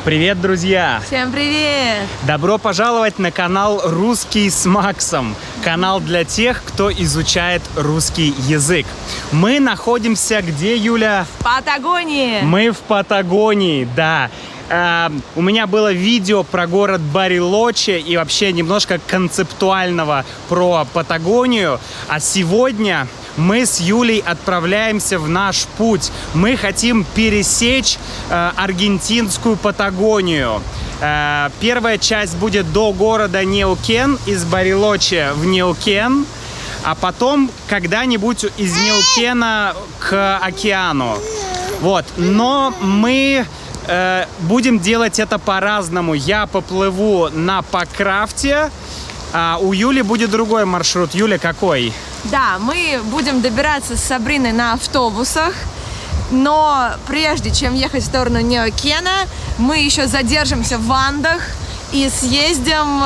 Привет, друзья! Всем привет! Добро пожаловать на канал «Русский с Максом». Канал для тех, кто изучает русский язык. Мы находимся где, Юля? В Патагонии! Мы в Патагонии, да. У меня было видео про город Барилоче и вообще немножко концептуального про Патагонию. А сегодня мы с Юлей отправляемся в наш путь. Мы хотим пересечь аргентинскую Патагонию. Первая часть будет до города Неукен, из Барилоче в Неукен. А потом когда-нибудь из Неукена к океану. Вот. Но мы будем делать это по-разному. Я поплыву на Покрафте, а у Юли будет другой маршрут. Юля, какой? Да, мы будем добираться с Сабриной на автобусах, но прежде чем ехать в сторону Неукена, мы еще задержимся в Андах и съездим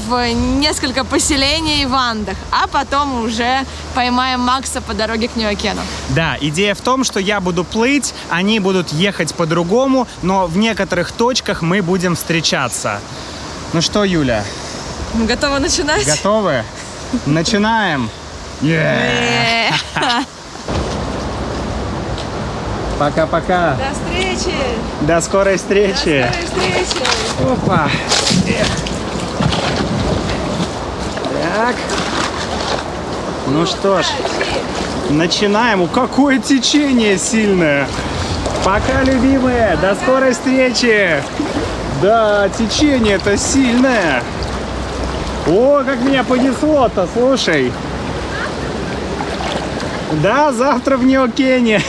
в несколько поселений в Андах, а потом уже поймаем Макса по дороге к Неукену. Да, идея в том, что я буду плыть, они будут ехать по-другому, но в некоторых точках мы будем встречаться. Ну что, Юля? Мы готовы начинать? Готовы? Начинаем! Пока-пока! До встречи! До скорой встречи! До скорой встречи! Опа! Так. Ну что ж, начинаем. О, какое течение сильное! Пока, любимые! До скорой встречи! Да, течение-то сильное! О, как меня понесло-то, слушай! Да, завтра в Неукене!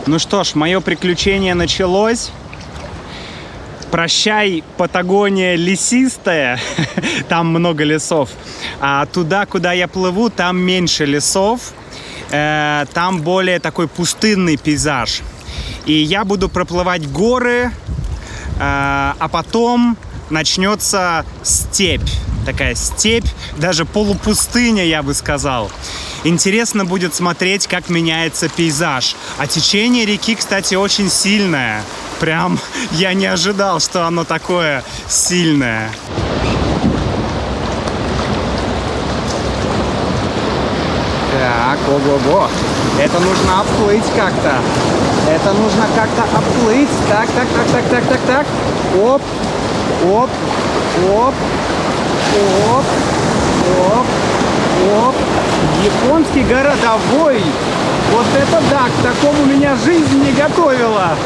Ну что ж, мое приключение началось. Прощай, Патагония лесистая, там много лесов. А туда, куда я плыву, там меньше лесов, там более такой пустынный пейзаж. И я буду проплывать горы, а потом начнется степь. Такая степь, даже полупустыня, я бы сказал. Интересно будет смотреть, как меняется пейзаж. А течение реки, кстати, очень сильное. Прям я не ожидал, что оно такое сильное. Так, ого-го. Это нужно обплыть как-то. Это нужно как-то обплыть. Так. Оп, оп, оп, оп, оп, оп. Японский городовой. Вот это да, к такому меня жизнь не готовила.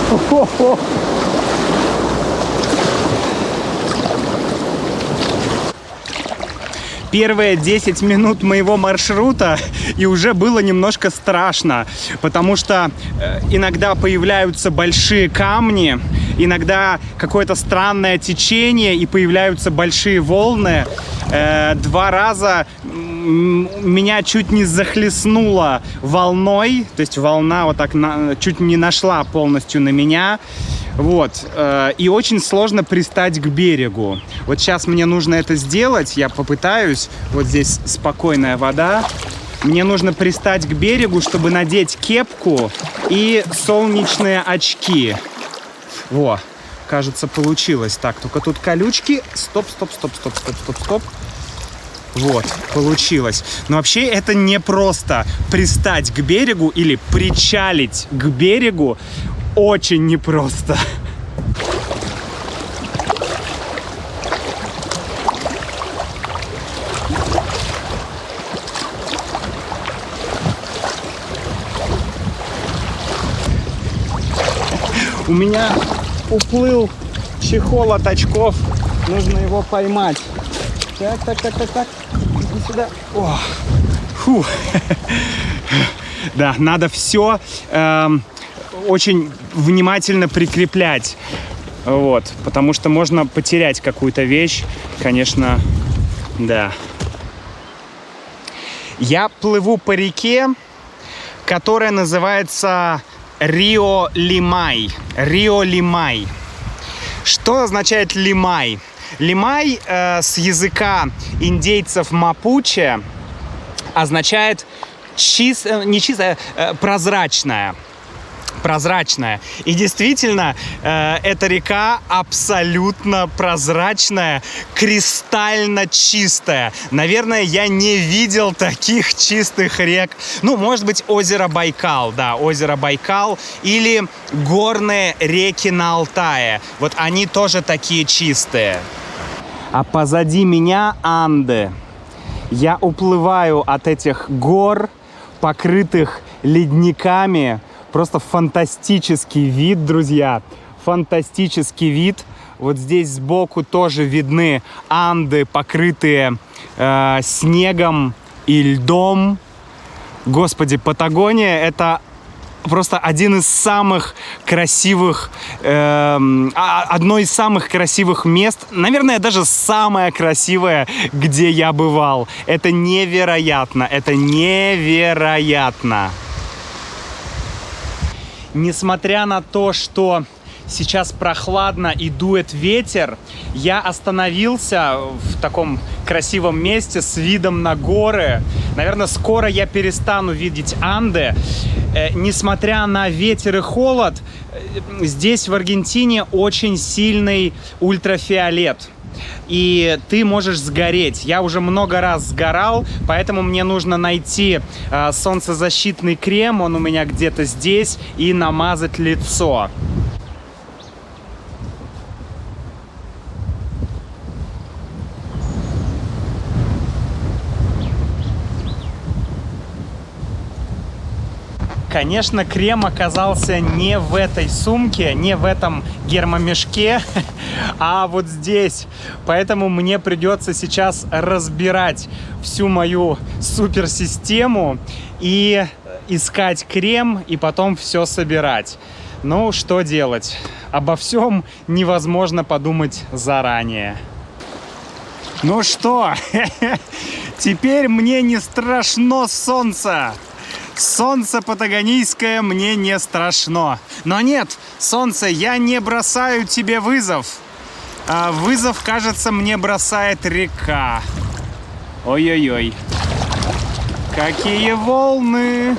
Хо-хо-хо. Первые 10 минут моего маршрута, и уже было немножко страшно, потому что иногда появляются большие камни, иногда какое-то странное течение, и появляются большие волны. 2 раза меня чуть не захлестнуло волной, то есть волна вот так чуть не нашла полностью на меня. Вот, и очень сложно пристать к берегу. Вот сейчас мне нужно это сделать, я попытаюсь. Вот здесь спокойная вода. Мне нужно пристать к берегу, чтобы надеть кепку и солнечные очки. Во, кажется, получилось. Так, только тут колючки. Стоп. Вот, получилось. Но вообще это не просто пристать к берегу или причалить к берегу. Очень непросто. У меня уплыл чехол от очков. Нужно его поймать. Так. Иди сюда. О. Фу. Да, надо все очень внимательно прикреплять. Вот. Потому что можно потерять какую-то вещь. Конечно, да. Я плыву по реке, которая называется Рио Лимай. Рио Лимай. Что означает Лимай? Лимай с языка индейцев мапуче означает прозрачная. прозрачная. И действительно, эта река абсолютно прозрачная, кристально чистая. Наверное, я не видел таких чистых рек. Ну, может быть, озеро Байкал, да, озеро Байкал, или горные реки на Алтае. Вот они тоже такие чистые. А позади меня Анды. Я уплываю от этих гор, покрытых ледниками. Просто фантастический вид, друзья. Фантастический вид. Вот здесь сбоку тоже видны Анды, покрытые снегом и льдом. Господи, Патагония — это просто один из самых красивых, одно из самых красивых мест, наверное, даже самое красивое, где я бывал. Это невероятно, это невероятно. Несмотря на то, что сейчас прохладно и дует ветер, я остановился в таком красивом месте с видом на горы. Наверное, скоро я перестану видеть Анды. Несмотря на ветер и холод, здесь, в Аргентине, очень сильный ультрафиолет. И ты можешь сгореть. Я уже много раз сгорал, поэтому мне нужно найти солнцезащитный крем, он у меня где-то здесь, и намазать лицо. Конечно, крем оказался не в этой сумке, не в этом гермомешке, а вот здесь. Поэтому мне придется сейчас разбирать всю мою суперсистему и искать крем, и потом все собирать. Ну, что делать? Обо всем невозможно подумать заранее. Ну что, теперь мне не страшно солнце. Солнце патагонийское мне не страшно. Но нет, солнце, я не бросаю тебе вызов. Вызов, кажется, мне бросает река. Ой-ой-ой. Какие волны!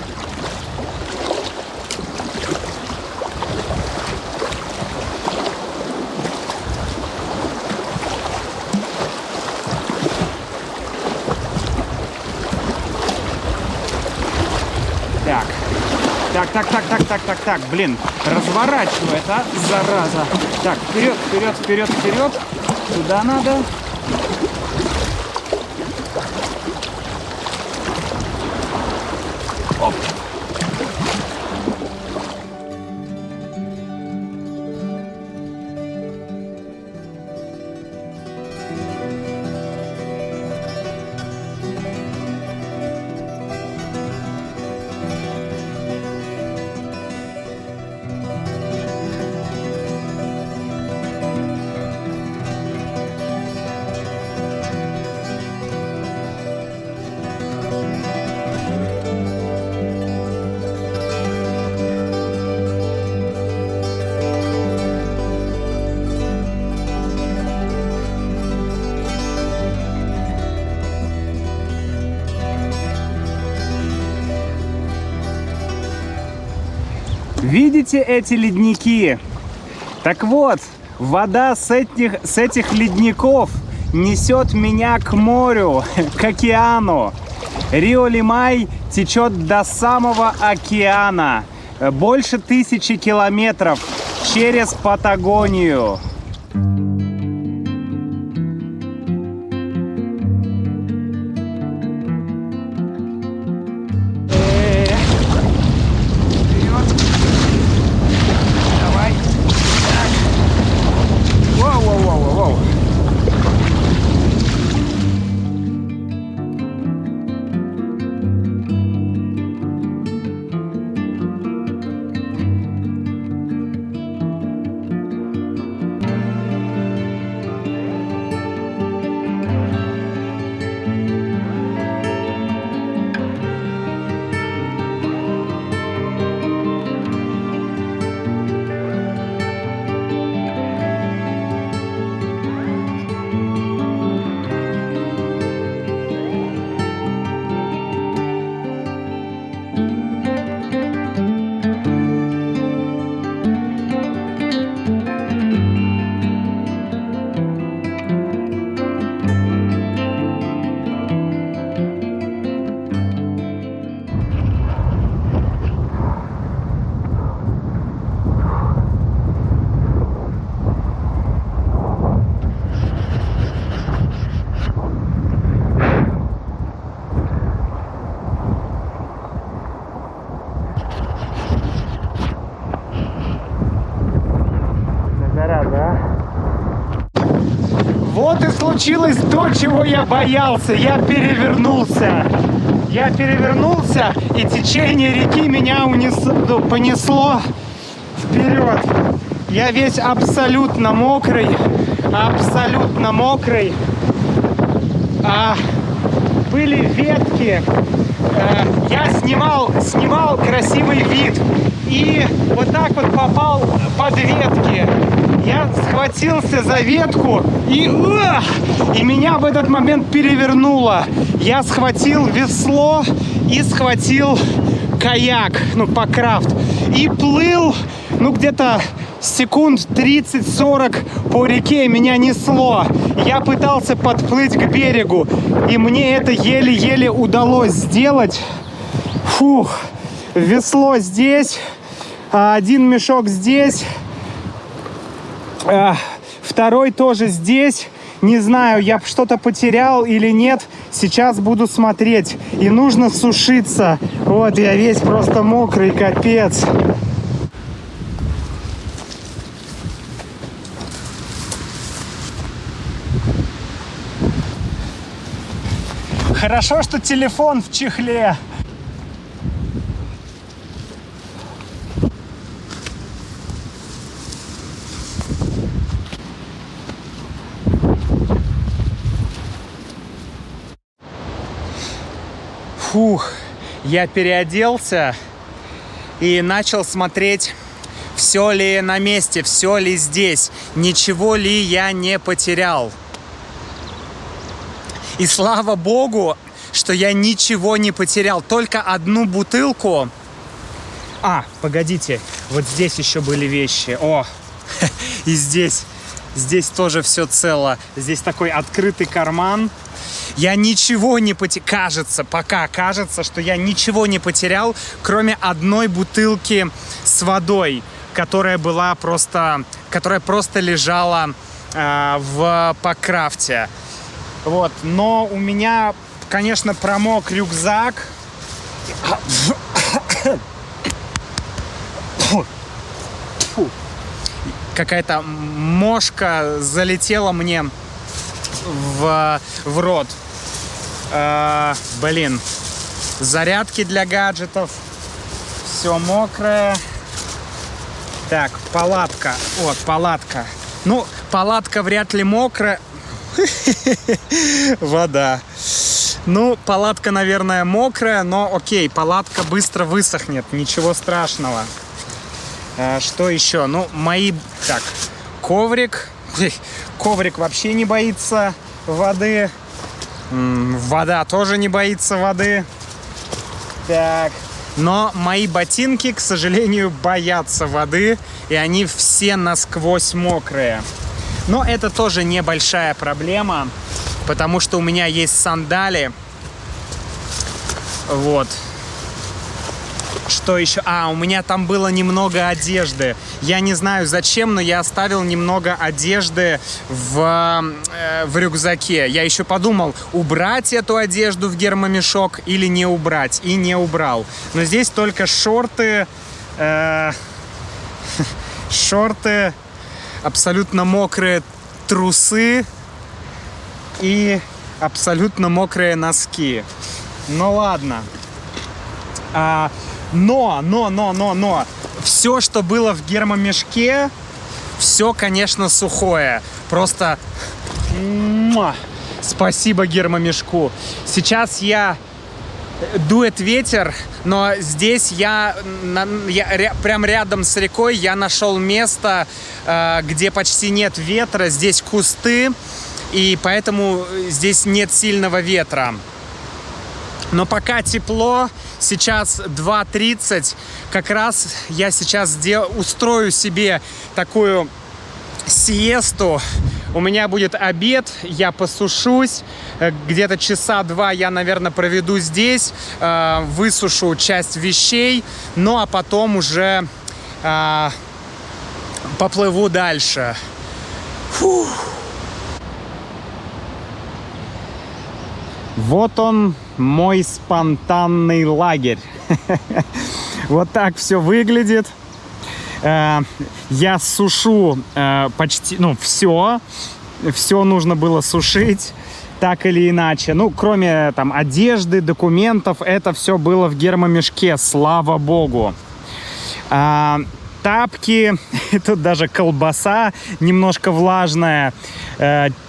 Так, блин, разворачивает, а, зараза. Так, вперед, туда надо. Оп. Видите эти ледники? Так вот, вода с этих ледников несет меня к морю, к океану. Рио-Лимай течет до самого океана. Больше 1000 километров через Патагонию. зараза, а? Вот и случилось то, чего я боялся. Я перевернулся. И течение реки меня понесло вперед. Я весь абсолютно мокрый. Были ветки. Я снимал красивый вид. И вот так вот попал под ветки. Я схватился за ветку и меня в этот момент перевернуло. Я схватил весло и схватил каяк, покрафт. И плыл, где-то секунд 30-40 по реке меня несло. Я пытался подплыть к берегу, и мне это еле-еле удалось сделать. Фух, весло здесь, один мешок здесь, второй тоже здесь. Не знаю, я что-то потерял или нет. Сейчас буду смотреть. И нужно сушиться. Вот, я весь просто мокрый, капец. Хорошо, что телефон в чехле. Фух, я переоделся и начал смотреть, все ли на месте, все ли здесь, ничего ли я не потерял. И слава богу, что я ничего не потерял, только одну бутылку. Погодите, вот здесь еще были вещи. И здесь тоже все цело. Здесь такой открытый карман. Я ничего не потерял, кажется, что я ничего не потерял, кроме одной бутылки с водой, которая просто лежала в покрафте. Вот, но у меня, конечно, промок рюкзак. Какая-то мошка залетела мне в рот. Зарядки для гаджетов. Все мокрое. Так, палатка. Палатка. Палатка вряд ли мокрая. Вода. Палатка, наверное, мокрая, но окей, палатка быстро высохнет, ничего страшного. Что еще? Коврик. Коврик вообще не боится воды. Вода тоже не боится воды. Так. Но мои ботинки, к сожалению, боятся воды, и они все насквозь мокрые. Но это тоже небольшая проблема, потому что у меня есть сандали. Вот. Что еще? У меня там было немного одежды. Я не знаю зачем, но я оставил немного одежды в рюкзаке. Я еще подумал, убрать эту одежду в гермомешок или не убрать. И не убрал. Но здесь только шорты, абсолютно мокрые трусы и абсолютно мокрые носки. Ну ладно. Но все, что было в гермомешке, все, конечно, сухое. Просто спасибо гермомешку. Сейчас дует ветер, но здесь я прям рядом с рекой я нашел место, где почти нет ветра. Здесь кусты, и поэтому здесь нет сильного ветра. Но пока тепло, сейчас 2:30, как раз я сейчас устрою себе такую сиесту. У меня будет обед, я посушусь, где-то часа 2 я, наверное, проведу здесь, высушу часть вещей, ну а потом уже поплыву дальше. Фух. Вот он, мой спонтанный лагерь. Вот так все выглядит. Я сушу почти, все нужно было сушить, так или иначе. Ну, кроме там одежды, документов, это все было в гермомешке, слава богу. Тапки, тут даже колбаса немножко влажная,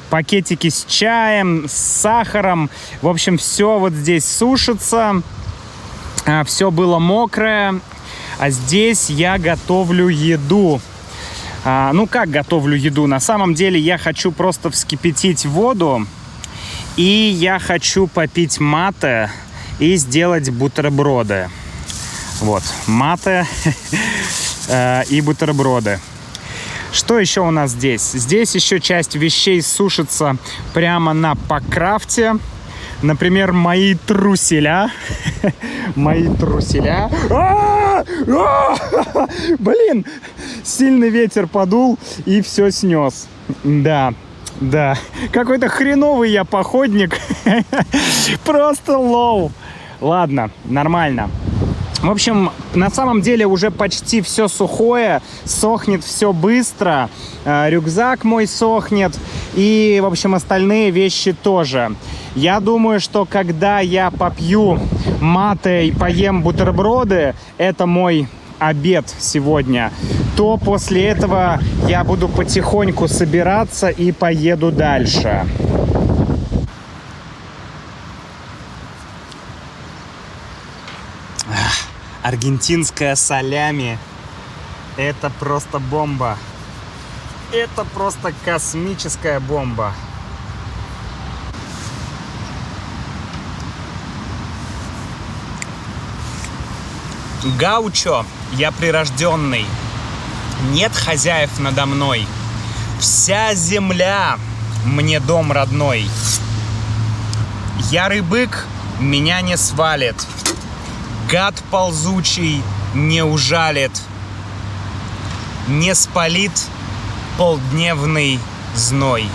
пакетики с чаем, с сахаром. В общем, все вот здесь сушится, все было мокрое. А здесь я готовлю еду. Ну, как готовлю еду? На самом деле я хочу просто вскипятить воду. И я хочу попить мате и сделать бутерброды. Вот, мате и бутерброды. Что еще у нас здесь? Здесь еще часть вещей сушится прямо на покрафте. Например, мои труселя. Мои труселя. Блин, сильный ветер подул и все снес. Да, какой-то хреновый я походник. Просто лоу. Ладно, нормально. В общем, на самом деле уже почти все сухое, сохнет все быстро. Рюкзак мой сохнет и, в общем, остальные вещи тоже. Я думаю, что когда я попью мате и поем бутерброды, это мой обед сегодня, то после этого я буду потихоньку собираться и поеду дальше. Аргентинская салями. Это просто бомба. Это просто космическая бомба. Гаучо, я прирожденный. Нет хозяев надо мной. Вся земля мне дом родной. Ярый бык меня не свалит. Гад ползучий не ужалит, не спалит полдневный зной.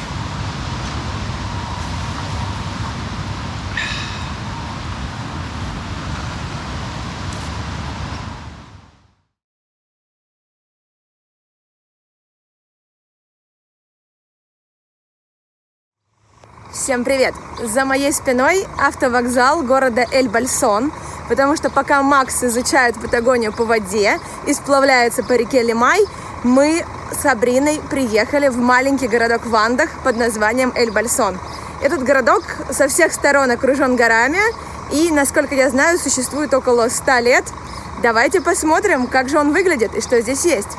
Всем привет! За моей спиной автовокзал города Эль-Бальсон, потому что пока Макс изучает Патагонию по воде и сплавляется по реке Лимай, мы с Сабриной приехали в маленький городок в Андах под названием Эль-Бальсон. Этот городок со всех сторон окружен горами и, насколько я знаю, существует около 100 лет. Давайте посмотрим, как же он выглядит и что здесь есть.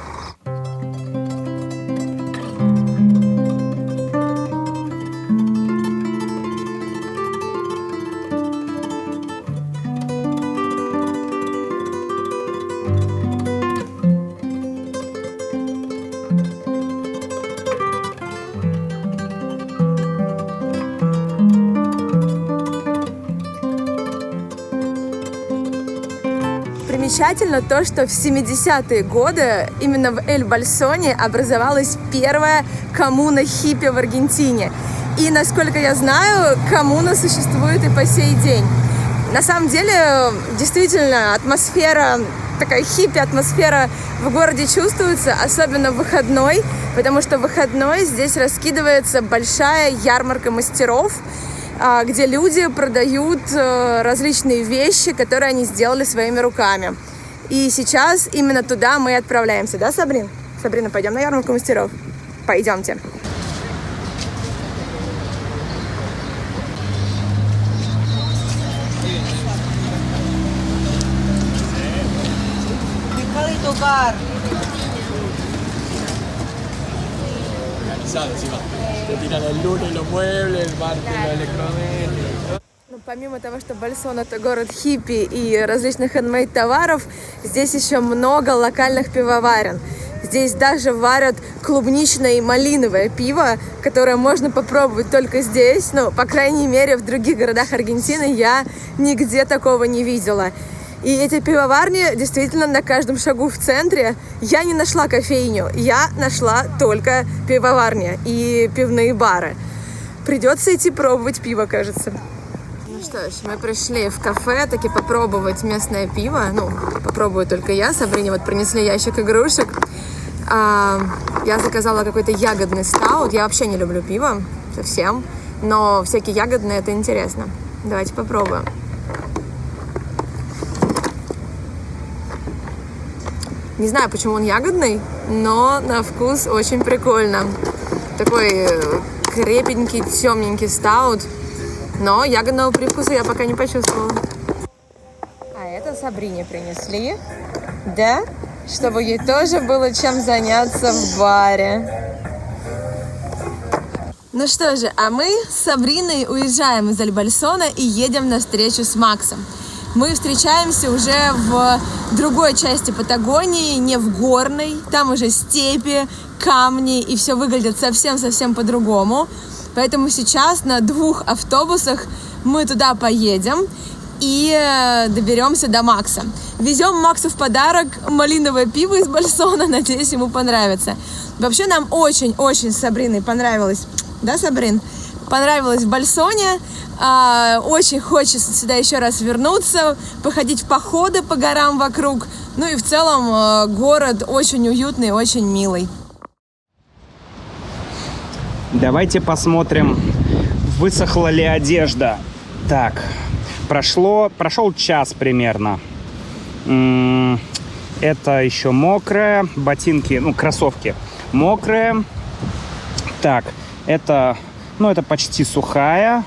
Примечательно то, что в 70-е годы именно в Эль-Бальсоне образовалась первая коммуна хиппи в Аргентине. И, насколько я знаю, коммуна существует и по сей день. На самом деле, действительно, атмосфера, такая хиппи-атмосфера в городе чувствуется, особенно в выходной, потому что в выходной здесь раскидывается большая ярмарка мастеров, где люди продают различные вещи, которые они сделали своими руками. И сейчас именно туда мы и отправляемся, да, Сабрин? Сабрина, пойдем на ярмарку мастеров? Пойдемте. Помимо того, что Бальсон — это город хиппи и различных хендмейд товаров, здесь еще много локальных пивоварен. Здесь даже варят клубничное и малиновое пиво, которое можно попробовать только здесь. Ну, по крайней мере, в других городах Аргентины я нигде такого не видела. И эти пивоварни действительно на каждом шагу в центре. Я не нашла кофейню, я нашла только пивоварни и пивные бары. Придется идти пробовать пиво, кажется. Ну что ж, мы пришли в кафе таки попробовать местное пиво. Ну, попробую только я. Сабрине вот принесли ящик игрушек. Я заказала какой-то ягодный стаут. Я вообще не люблю пиво совсем, но всякие ягодные это интересно. Давайте попробуем. Не знаю, почему он ягодный, но на вкус очень прикольно. Такой крепенький, темненький стаут, но ягодного привкуса я пока не почувствовала. А это Сабрине принесли, да? Чтобы ей тоже было чем заняться в баре. Ну что же, а мы с Сабриной уезжаем из Альбальсона и едем на встречу с Максом. Мы встречаемся уже в другой части Патагонии, не в горной. Там уже степи, камни, и все выглядит совсем-совсем по-другому. Поэтому сейчас на 2 автобусах мы туда поедем и доберемся до Макса. Везем Максу в подарок малиновое пиво из Бальсона. Надеюсь, ему понравится. Вообще нам очень-очень с Сабриной понравилось. Да, Сабрин? Понравилось в Бальсоне. Очень хочется сюда еще раз вернуться, походить в походы по горам вокруг. Ну и в целом город очень уютный, очень милый. Давайте посмотрим, высохла ли одежда. Так, прошел час примерно. Это еще мокрая, ботинки, кроссовки мокрые. Так, это почти сухая.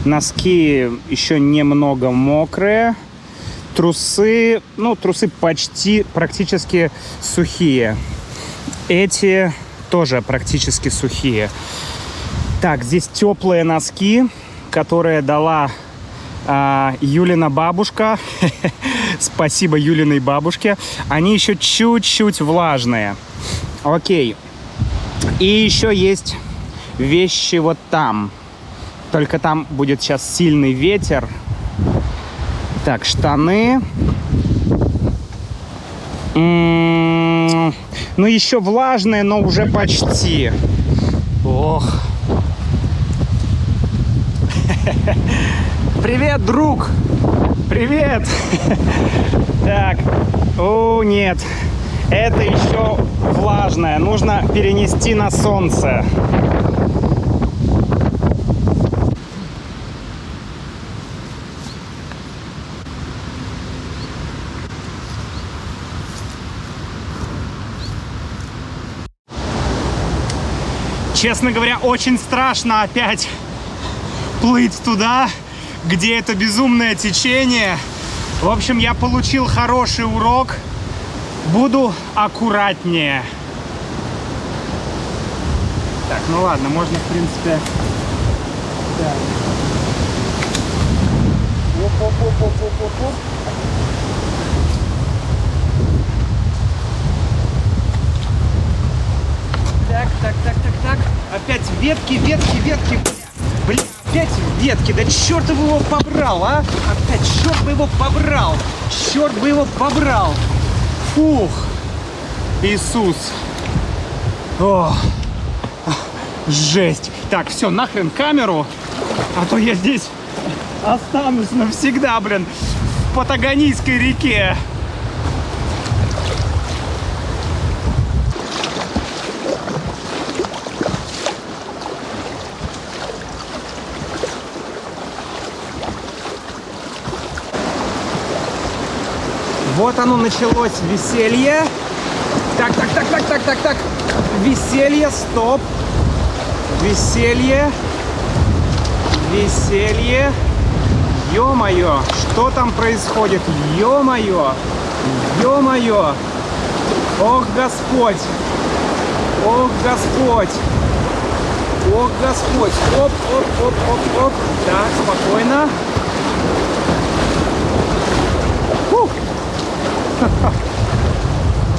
Носки еще немного мокрые. Трусы практически сухие. Эти тоже практически сухие. Так, здесь теплые носки, которые дала Юлина бабушка. Спасибо Юлиной бабушке. Они еще чуть-чуть влажные. Окей. И еще есть вещи вот там. Только там будет сейчас сильный ветер. Так, штаны. Еще влажные, но уже почти. Ох. Привет, друг. Привет. Так. О, нет. Это еще влажное. Нужно перенести на солнце. Честно говоря, очень страшно опять плыть туда, где это безумное течение. В общем, я получил хороший урок. Буду аккуратнее. Так, ну ладно, можно, в принципе... Так. Оп-оп-оп-оп-оп-оп. Так. Опять ветки. Блин, опять ветки. Да черт его побрал, а? Опять черт бы его побрал. Фух. Иисус. О, жесть. Так, все, нахрен камеру. А то я здесь останусь навсегда, блин. В Патагонийской реке. Вот оно началось, веселье. Так. Веселье, стоп. Веселье. Ё-моё, что там происходит? Ё-моё. Ох, Господь. Оп. Так, спокойно.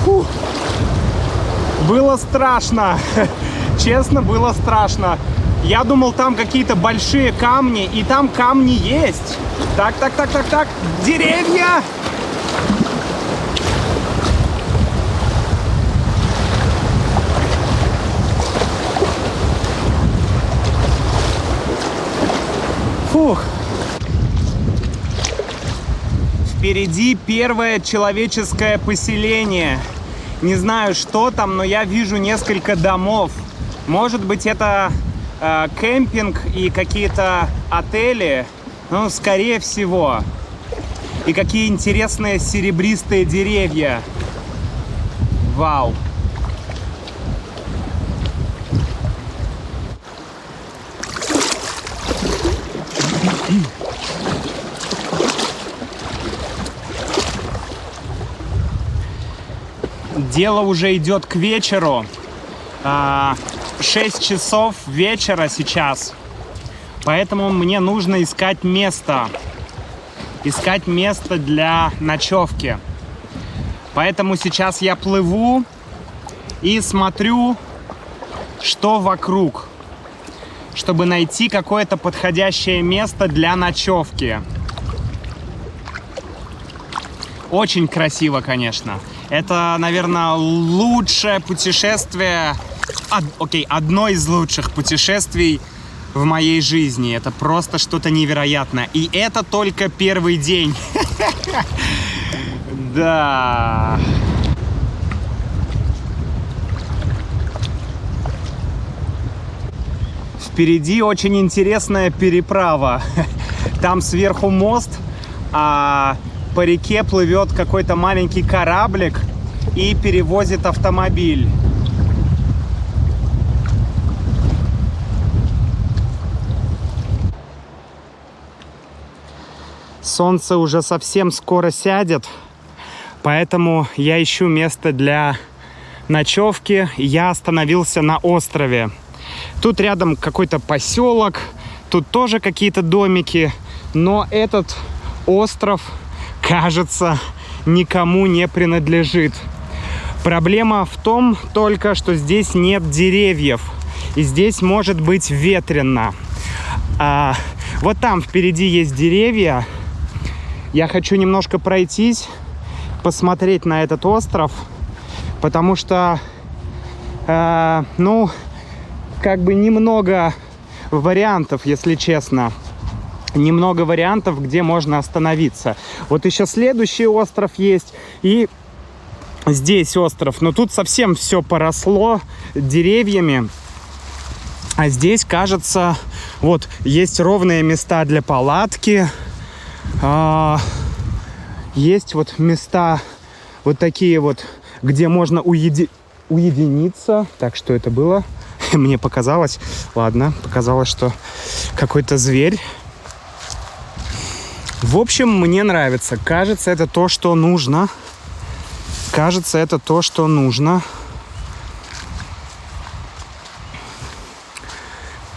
Фух. Было страшно. Честно, было страшно. Я думал, там какие-то большие камни, и там камни есть. Так. Деревья! Фух. Впереди первое человеческое поселение. Не знаю, что там, но я вижу несколько домов. Может быть, это кемпинг и какие-то отели. Ну, скорее всего. И какие интересные серебристые деревья. Вау. Дело уже идет к вечеру. 6 часов вечера сейчас. Поэтому мне нужно искать место. Искать место для ночевки. Поэтому сейчас я плыву и смотрю, что вокруг, чтобы найти какое-то подходящее место для ночевки. Очень красиво, конечно. Это, наверное, лучшее путешествие, одно из лучших путешествий в моей жизни. Это просто что-то невероятное. И это только первый день. Да. Впереди очень интересная переправа. Там сверху мост, а по реке плывет какой-то маленький кораблик и перевозит автомобиль. Солнце уже совсем скоро сядет, поэтому я ищу место для ночевки. Я остановился на острове. Тут рядом какой-то поселок, тут тоже какие-то домики, но этот остров, кажется, никому не принадлежит. Проблема в том только, что здесь нет деревьев, и здесь может быть ветрено. Вот там впереди есть деревья. Я хочу немножко пройтись, посмотреть на этот остров, потому что, ну, как бы немного вариантов, если честно. Немного вариантов, где можно остановиться. Вот еще следующий остров есть, и здесь остров. Но тут совсем все поросло деревьями. А здесь, кажется, вот есть ровные места для палатки. Есть вот места вот такие вот, где можно уединиться. Так, что это было? Мне показалось. Ладно, показалось, что какой-то зверь. В общем, мне нравится. Кажется, это то, что нужно. Кажется, это то, что нужно.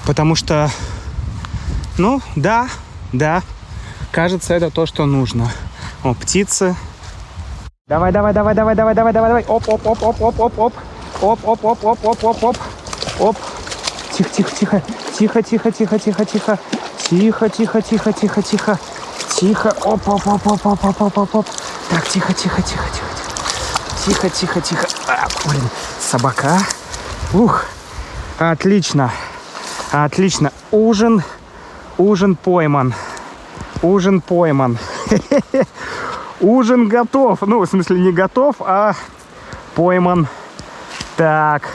Потому что, ну, да. Кажется, это то, что нужно. О, птицы. Давай. Оп. Оп. Тихо. Тихо. Оп. Так, тихо. Тихо. Блин, собака. Ух. Отлично. Ужин пойман. Ужин готов. Ну, в смысле, не готов, а пойман. Так.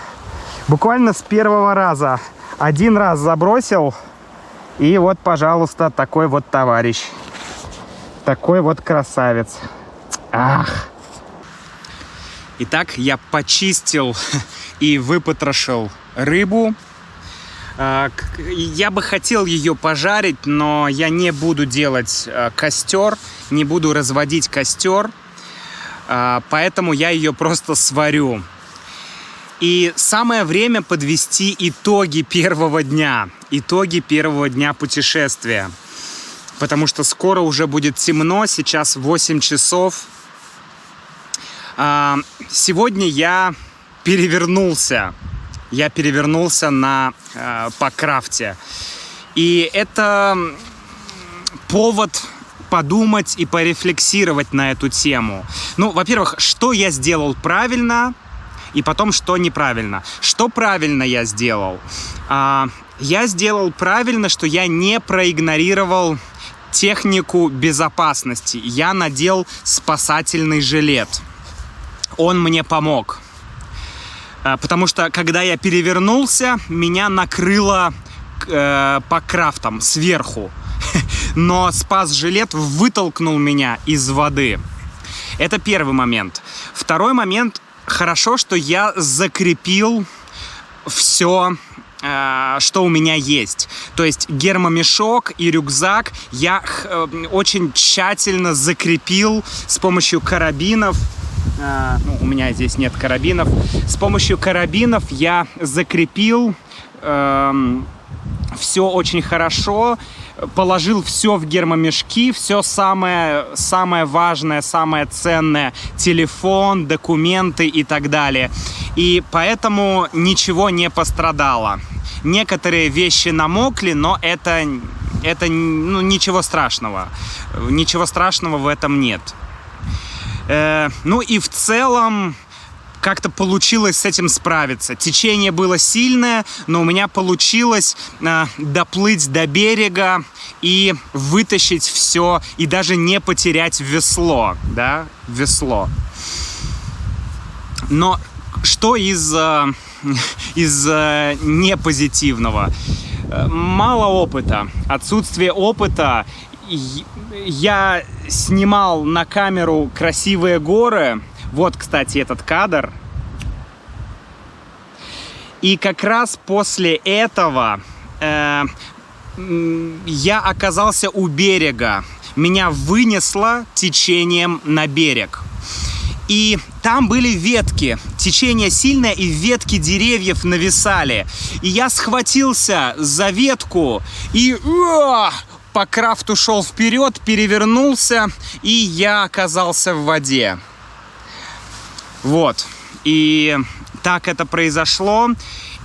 Буквально с первого раза. Один раз забросил. И вот, пожалуйста, такой вот товарищ. Такой вот красавец. Ах. Итак, я почистил и выпотрошил рыбу. Я бы хотел ее пожарить, но я не буду делать костер, не буду разводить костер, поэтому я ее просто сварю. И самое время подвести итоги первого дня путешествия, потому что скоро уже будет темно, сейчас 8 часов. Сегодня я перевернулся по крафте. И это повод подумать и порефлексировать на эту тему. Ну, во-первых, что я сделал правильно, и потом, что неправильно. Что правильно я сделал? Я сделал правильно, что я не проигнорировал технику безопасности. Я надел спасательный жилет. он мне помог. Потому что, когда я перевернулся, меня накрыло по крафтам сверху. Но спас-жилет вытолкнул меня из воды. Это первый момент. Второй момент. Хорошо, что я закрепил все, что у меня есть. То есть гермомешок и рюкзак я очень тщательно закрепил с помощью карабинов. У меня здесь нет карабинов. С помощью карабинов я закрепил все очень хорошо. Положил все в гермомешки, все самое важное, самое ценное, телефон, документы и так далее. И поэтому ничего не пострадало. Некоторые вещи намокли, но это ничего страшного. Ничего страшного в этом нет. И в целом как-то получилось с этим справиться. Течение было сильное, но у меня получилось доплыть до берега и вытащить все, и даже не потерять весло, да, весло. Но что из непозитивного? Мало опыта, отсутствие опыта. Я снимал на камеру красивые горы. Вот, кстати, этот кадр. И как раз после этого я оказался у берега. Меня вынесло течением на берег. И там были ветки. Течение сильное, и ветки деревьев нависали. И я схватился за ветку и по крафту шел вперед, перевернулся, и я оказался в воде. Вот. И так это произошло.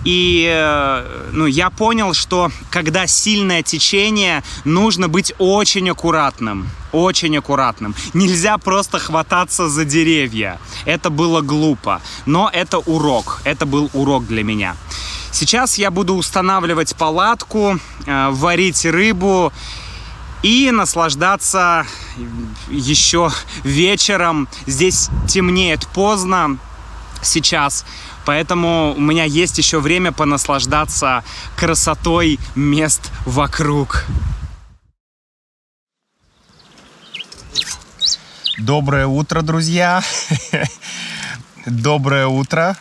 И я понял, что когда сильное течение, нужно быть очень аккуратным. Очень аккуратным. Нельзя просто хвататься за деревья. Это было глупо. Но это урок. Это был урок для меня. Сейчас я буду устанавливать палатку, варить рыбу и наслаждаться еще вечером. Здесь темнеет поздно сейчас, поэтому у меня есть еще время понаслаждаться красотой мест вокруг. Доброе утро, друзья! Доброе утро!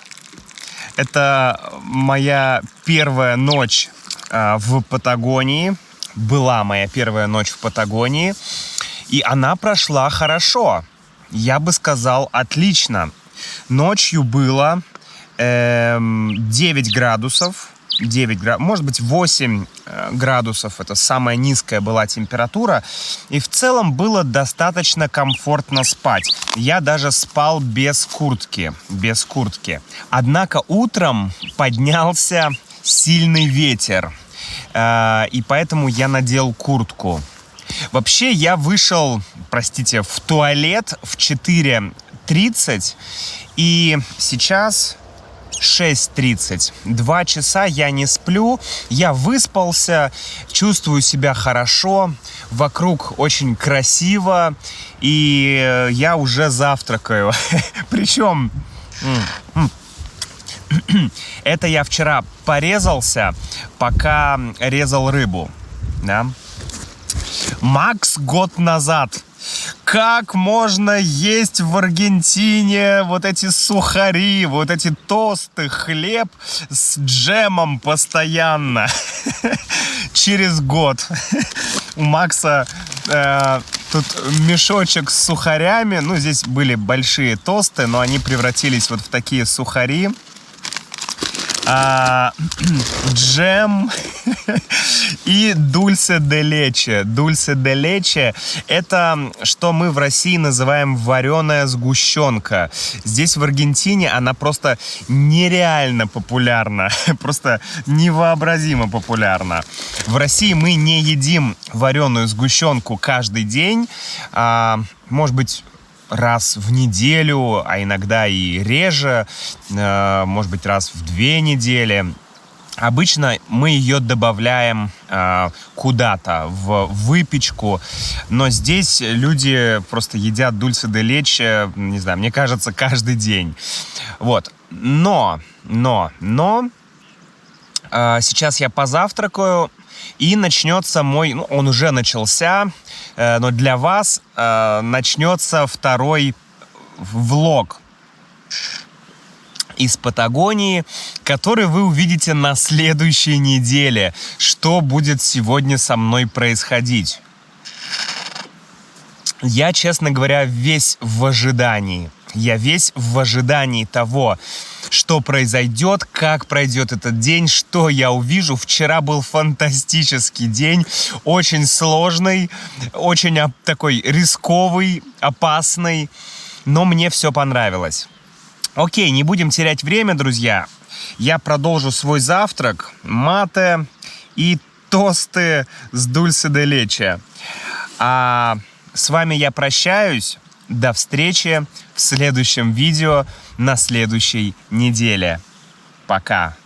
Это моя первая ночь в Патагонии. Была моя первая ночь в Патагонии, и она прошла хорошо. Я бы сказал, отлично. Ночью было 9 градусов, может быть 8 градусов, это самая низкая была температура, и в целом было достаточно комфортно спать. Я даже спал без куртки. Однако утром поднялся сильный ветер, и поэтому я надел куртку. Вообще я вышел, в туалет в 4:30, и сейчас 6:30. 2 часа я не сплю, я выспался, чувствую себя хорошо, вокруг очень красиво, и я уже завтракаю. Причем это я вчера порезался, пока резал рыбу. Да? Макс год назад. Как можно есть в Аргентине вот эти сухари, вот эти тосты, хлеб с джемом постоянно? Через год. У Макса тут мешочек с сухарями. Здесь были большие тосты, но они превратились вот в такие сухари. Джем и дульсе де лече. Дульсе де лече — это что мы в России называем вареная сгущенка. Здесь в Аргентине она просто нереально популярна, просто невообразимо популярна. В России мы не едим вареную сгущенку каждый день, может быть, раз в неделю, а иногда и реже, может быть, раз в 2 недели. Обычно мы ее добавляем куда-то, в выпечку, но здесь люди просто едят дульсе де лече, не знаю, мне кажется, каждый день. Вот. Но сейчас я позавтракаю, и начнется мой, ну, он уже начался, но для вас начнется второй влог из Патагонии, который вы увидите на следующей неделе. Что будет сегодня со мной происходить? Я, честно говоря, весь в ожидании. Я весь в ожидании того, что произойдет, как пройдет этот день, что я увижу. Вчера был фантастический день, очень сложный, очень такой рисковый, опасный, но мне все понравилось. Окей, не будем терять время, друзья. Я продолжу свой завтрак, мате и тосты с дульсе де лече. А с вами я прощаюсь. До встречи в следующем видео на следующей неделе. Пока.